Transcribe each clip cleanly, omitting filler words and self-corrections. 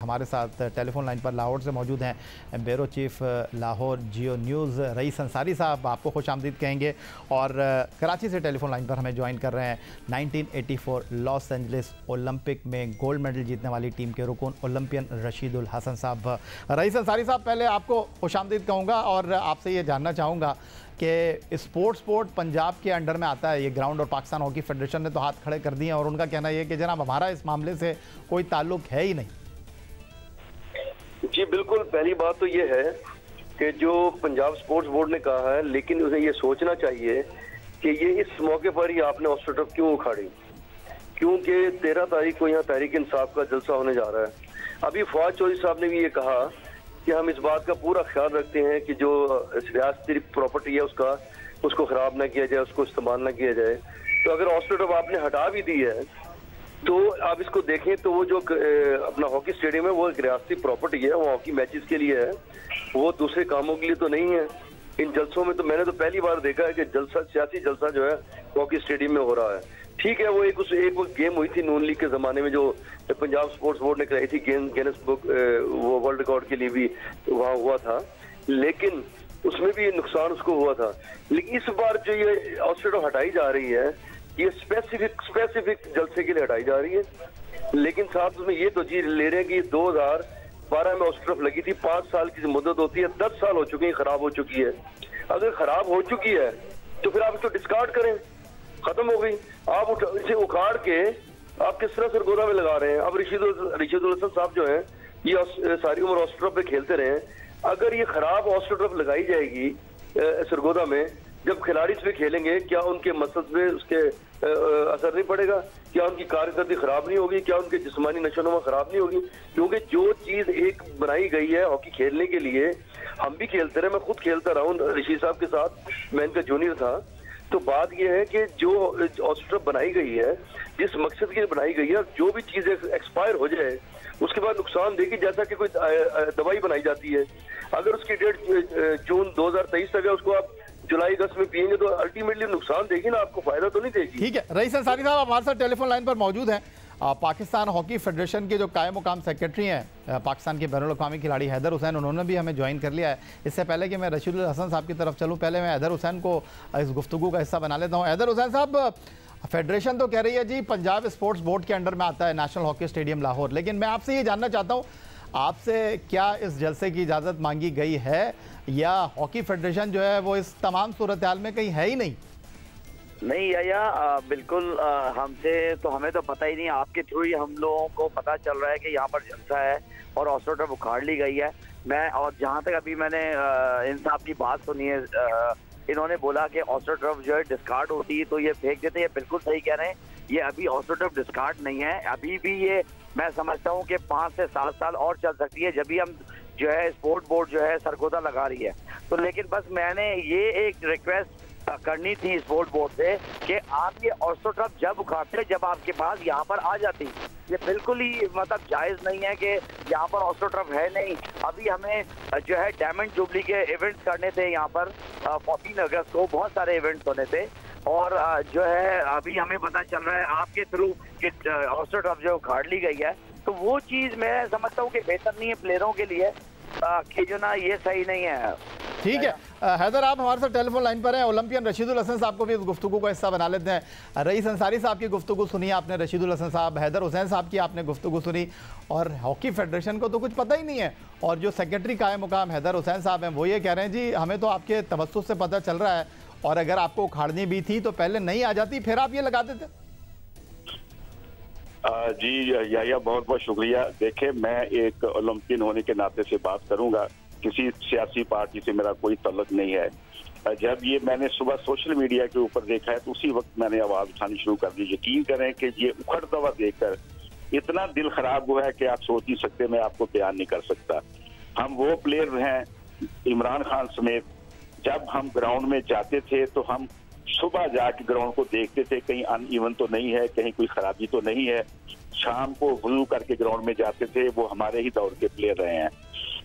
हमारे साथ telephone line पर लाहौर से मौजूद हैं ब्यूरो चीफ लाहौर जियो न्यूज़ रईस अंसारी साहब, आपको खुश आमदीद कहेंगे। और कराची से टेलीफोन लाइन पर हमें ज्वाइन कर रहे हैं 1984 लॉस एंजलिस ओलंपिक में गोल्ड मेडल जीतने वाली टीम के रुकन ओलंपियन रशीदुल हसन साहब। रईस अंसारी साहब, पहले आपको खुश आमदीद कहूँगा और आपसे ये जानना चाहूँगा कि स्पोर्ट पंजाब के अंडर में आता है ये ग्राउंड, और पाकिस्तान हॉकी फेडरेशन ने तो हाथ खड़े कर दिए हैं और उनका कहना यह है कि जनाब हमारा इस मामले से कोई ताल्लुक है ही नहीं। जी बिल्कुल, पहली बात तो ये है कि जो पंजाब स्पोर्ट्स बोर्ड ने कहा है, लेकिन उसे ये सोचना चाहिए कि ये इस मौके पर ही आपने ऑस्ट्रेटअप क्यों उखाड़ी, क्योंकि 13 तारीख को यहाँ तहरीक इंसाफ का जलसा होने जा रहा है। अभी फवाद चौधरी साहब ने भी ये कहा कि हम इस बात का पूरा ख्याल रखते हैं कि जो रियासती प्रॉपर्टी है उसको खराब ना किया जाए, उसको इस्तेमाल ना किया जाए। तो अगर ऑस्ट्रेटअप आपने हटा भी दी है तो आप इसको देखें तो वो जो अपना हॉकी स्टेडियम है वो एक रियासती प्रॉपर्टी है, वो हॉकी मैचेस के लिए है, वो दूसरे कामों के लिए तो नहीं है। इन जलसों में तो मैंने तो पहली बार देखा है कि सियासी जलसा जो है हॉकी स्टेडियम में हो रहा है। ठीक है, वो एक गेम हुई थी नून लीग के जमाने में जो पंजाब स्पोर्ट्स बोर्ड ने कराई थी, गिनेस बुक वो वर्ल्ड रिकॉर्ड के लिए भी वहाँ हुआ था, लेकिन उसमें भी नुकसान उसको हुआ था। लेकिन इस बार जो ये ऑस्ट्रेटअप हटाई जा रही है ये स्पेसिफिक जलसे के लिए हटाई जा रही है, लेकिन साथ उसमें ये तो जी ले रहे हैं कि 2012 में ऑस्ट्रेटअप लगी थी, 5 साल की मुद्दत होती है, 10 साल हो चुके हैं, खराब हो चुकी है। अगर खराब हो चुकी है तो फिर आप इसको डिस्कार्ड करें, खत्म हो गई। आप इसे उखाड़ के आप किस तरह सरगोदा में लगा रहे हैं। अब रशीदुल हसन साहब जो है ये सारी उम्र ऑस्ट्रेटअप पे खेलते रहे, अगर ये खराब ऑस्ट्रेटअप लगाई जाएगी सरगोदा में, जब खिलाड़ी इस पे खेलेंगे क्या उनके मसल पे उसके असर नहीं पड़ेगा? क्या उनकी कारकर्दगी खराब नहीं होगी? क्या उनके जिस्मानी नशोनुमा खराब नहीं होगी? क्योंकि जो चीज एक बनाई गई है हॉकी खेलने के लिए, हम भी खेलते रहे, मैं खुद खेलता रहा हूँ ऋषि साहब के साथ, मैं इनका जूनियर था। तो बात यह है कि जो ऑस्ट्रेटअप बनाई गई है जिस मकसद के लिए बनाई गई है, जो भी चीज एक्सपायर हो जाए उसके बाद नुकसान देगी, जैसा कि कोई दवाई बनाई जाती है, अगर उसकी डेट जून 2023 तक है, उसको आप जुलाई अगस्त में पिएंगे तो अल्टीमेटली नुकसान देगी ना, आपको फायदा तो नहीं देगी। ठीक है, रईस अंसारी साहब हमारे साथ टेलीफोन लाइन पर मौजूद हैं। पाकिस्तान हॉकी फेडरेशन के जो कायम मुकाम सेक्रेटरी हैं पाकिस्तान के बैनुल अक़वामी खिलाड़ी हैदर हुसैन, उन्होंने भी हमें ज्वाइन कर लिया है। इससे पहले कि मैं रशीदुल हसन साहब की तरफ चलूँ, पहले मैं हैदर हुसैन को इस गुफ्तगू का हिस्सा बना लेता हूँ। हैदर हुसैन साहब, फेडरेशन तो कह रही है जी पंजाब स्पोर्ट्स बोर्ड के अंडर में आता है नेशनल हॉकी स्टेडियम लाहौर, लेकिन मैं आपसे ये जानना चाहता हूँ आपसे क्या इस जलसे की इजाज़त मांगी गई है या हॉकी फेडरेशन जो है वो इस तमाम सूरत हाल में कहीं है ही नहीं? नहीं या बिल्कुल हमसे तो हमें तो पता ही नहीं, आपके थ्रू ही हम लोगों को पता चल रहा है कि यहाँ पर जलसा है और ऑस्ट्रेटअप उखाड़ ली गई है। मैं और जहाँ तक अभी मैंने इन साहब की बात सुनी है, इन्होंने बोला कि ऑस्ट्रेटअप जो है डिस्कार्ड होती है तो ये फेंक देते हैं, बिल्कुल सही कह रहे हैं। ये अभी ऑस्ट्रेटअप डिस्कार्ड नहीं है, अभी भी ये मैं समझता हूँ कि 5 से 7 साल और चल सकती है, जब भी हम जो है स्पोर्ट बोर्ड जो है सरगोदा लगा रही है। तो लेकिन बस मैंने ये एक रिक्वेस्ट करनी थी स्पोर्ट बोर्ड से कि आप ये ऑस्ट्रेटअप जब उखाड़ते जब आपके पास यहाँ पर आ जाती, ये बिल्कुल ही मतलब जायज़ नहीं है कि यहाँ पर ऑस्ट्रेटअप है नहीं। अभी हमें जो है डायमंड जुबली के इवेंट्स करने थे यहाँ पर 14 अगस्त को, बहुत सारे इवेंट्स होने थे, और जो है अभी हमें पता चल रहा है आपके थ्रू कि ऑस्ट्रेटअप जो उखाड़ ली गई है, तो वो चीज़ मैं समझता हूँ कि बेहतर नहीं है प्लेयरों के लिए कि जो ना ये सही नहीं है। ठीक है हैदर, आप हमारे साथ टेलीफोन लाइन पर हैं। ओलंपियन रशीदुल हसन साहब को भी इस गुफ्तगू का हिस्सा बना लेते हैं। रईस अंसारी साहब की गुफ्तगू सुनी आपने, रशीदुल हसन साहब, हैदर हुसैन साहब की आपने गुफ्तगू सुनी, और हॉकी फेडरेशन को तो कुछ पता ही नहीं है। और जो सेक्रेटरी कायम मुकाम हैदर हुसैन साहब हैं वो ये कह रहे हैं जी हमें तो आपके तवस्सुस से पता चल रहा है, और अगर आपको उखाड़नी भी थी तो पहले नहीं आ जाती, फिर आप ये लगा देते। जी या बहुत बहुत शुक्रिया। देखे, मैं एक ओलंपियन होने के नाते से बात करूंगा, किसी सियासी पार्टी से मेरा कोई तल्लुक नहीं है। जब ये मैंने सुबह सोशल मीडिया के ऊपर देखा है तो उसी वक्त मैंने आवाज उठानी शुरू कर दी। यकीन करें कि ये उखड़ता हुआ देखकर इतना दिल खराब हुआ है कि आप सोच नहीं सकते, मैं आपको बयान नहीं कर सकता। हम वो प्लेयर हैं इमरान खान समेत, जब हम ग्राउंड में जाते थे तो हम सुबह जाके ग्राउंड को देखते थे, कहीं अनइवन तो नहीं है, कहीं कोई खराबी तो नहीं है। शाम को वुजू करके ग्राउंड में जाते थे, वो हमारे ही दौर के प्लेयर रहे हैं।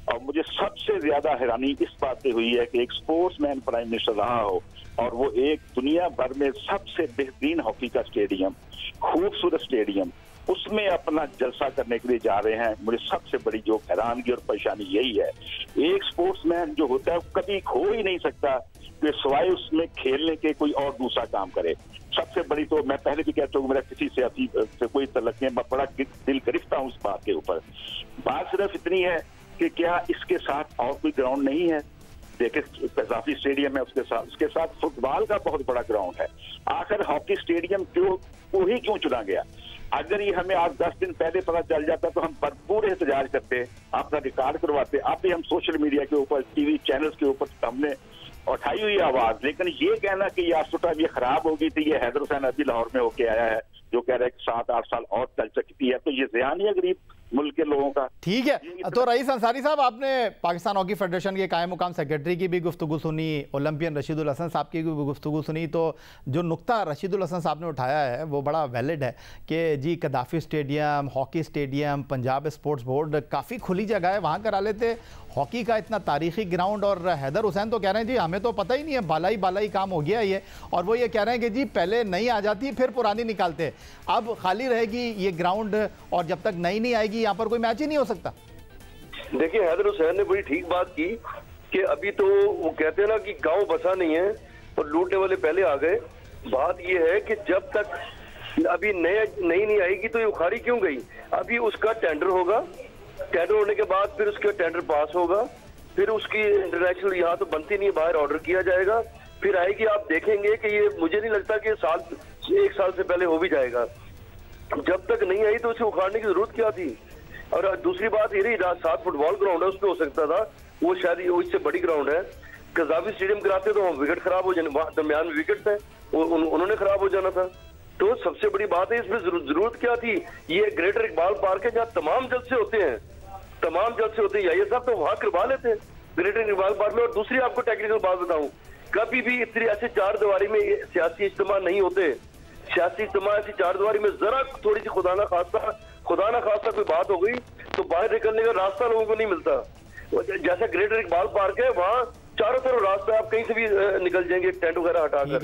और मुझे सबसे ज्यादा हैरानी इस बात से हुई है कि एक स्पोर्ट्समैन प्राइम मिनिस्टर रहा हो और वो एक दुनिया भर में सबसे बेहतरीन हॉकी का स्टेडियम, खूबसूरत स्टेडियम, उसमें अपना जलसा करने के लिए जा रहे हैं। मुझे सबसे बड़ी जो हैरानगी और परेशानी यही है, एक स्पोर्ट्समैन जो होता है कभी खो ही नहीं सकता कि सिवाय उसमें खेलने के कोई और दूसरा काम करे। सबसे बड़ी तो मैं पहले भी कहता हूँ, मेरा किसी सियासी से कोई तल्लुक नहीं है, मैं बड़ा दिल गिरफ्ता हूँ उस बात के ऊपर। बात सिर्फ इतनी है कि क्या इसके साथ और कोई ग्राउंड नहीं है? देखिए कज़ाफी स्टेडियम है, उसके साथ फुटबॉल का बहुत बड़ा ग्राउंड है। आखिर हॉकी स्टेडियम वही क्यों चुना गया? अगर ये हमें आज 10 दिन पहले पता चल जाता तो हम भरपूर एहतजाज करते, अपना रिकॉर्ड करवाते। अब भी हम सोशल मीडिया के ऊपर, टीवी चैनल्स के ऊपर हमने उठाई हुई आवाज। लेकिन ये कहना कि ये ऑस्ट्रो ये खराब हो गई थी, ये हैदर हुसैन अभी लाहौर में होके आया है जो कह रहा है कि 7-8 साल और चल सकती है, तो ये ज़ियान है गरीब मुल्क के लोगों का। ठीक है, तो रईस अंसारी साहब, आपने पाकिस्तान हॉकी फेडरेशन के कायम मुकाम सेक्रेटरी की भी गुफ्तगू सुनी, ओलंपियन रशीदुल हसन साहब की भी गुफ्तगू सुनी, तो जो नुक्ता रशीदुल हसन साहब ने उठाया है वो बड़ा वैलिड है कि जी Gaddafi stadium, hockey stadium, Punjab sports board काफ़ी खुली जगह है, वहाँ करा लेते। हॉकी का इतना तारीखी ग्राउंड, और हैदर हुसैन तो कह रहे हैं जी हमें तो पता ही नहीं है, बाला ही काम हो गया ये, और वो ये कह रहे हैं कि जी पहले नई आ जाती फिर पुरानी निकालते, अब खाली रहेगी ये ग्राउंड और जब तक नई नहीं आएगी यहाँ पर कोई मैच ही नहीं हो सकता। देखिए हैदर हुसैन ने बड़ी ठीक बात की कि अभी तो वो कहते हैं ना कि गांव बसा नहीं है और लूटने वाले पहले आ गए। बात ये है कि जब तक अभी नई नहीं आएगी तो ये उखाड़ी क्यों गई? अभी उसका टेंडर होगा, टेंडर होने के बाद फिर उसका टेंडर पास होगा, फिर उसकी इंटरनेशनल यहाँ तो बनती नहीं, बाहर ऑर्डर किया जाएगा, फिर आएगी। आप देखेंगे कि ये मुझे नहीं लगता कि 1 साल से पहले हो भी जाएगा। जब तक नहीं आई तो उसे उखाड़ने की जरूरत क्या थी? और दूसरी बात ये रही, 7 फुटबॉल ग्राउंड है, उसमें हो सकता था, वो शायद इससे बड़ी ग्राउंड है। कज़ाफी स्टेडियम कराते तो विकेट खराब हो जाने, दरमियान में विकेट है, उन्होंने खराब हो जाना था। तो सबसे बड़ी बात है इसमें जरूरत क्या थी? ये ग्रेटर इकबाल पार्क है जहाँ तमाम जलसे होते हैं, ये सब तो वहां करवा लेते हैं ग्रेटर इकबाल पार्क में। और दूसरी आपको टेक्निकल बात बताऊं, कभी भी इतनी ऐसे 4 दीवारी में सियासी इज्तिमा नहीं होते। सियासी इज्तिमा ऐसी 4 दीवारी में जरा थोड़ी सी खुदा ना खास्ता कोई बात हो गई तो बाहर निकलने का रास्ता लोगों को नहीं मिलता। जैसा ग्रेटर इकबाल पार्क है वहाँ चारों तरफ रास्ता, आप कहीं से भी निकल जाएंगे टेंट वगैरह हटाकर।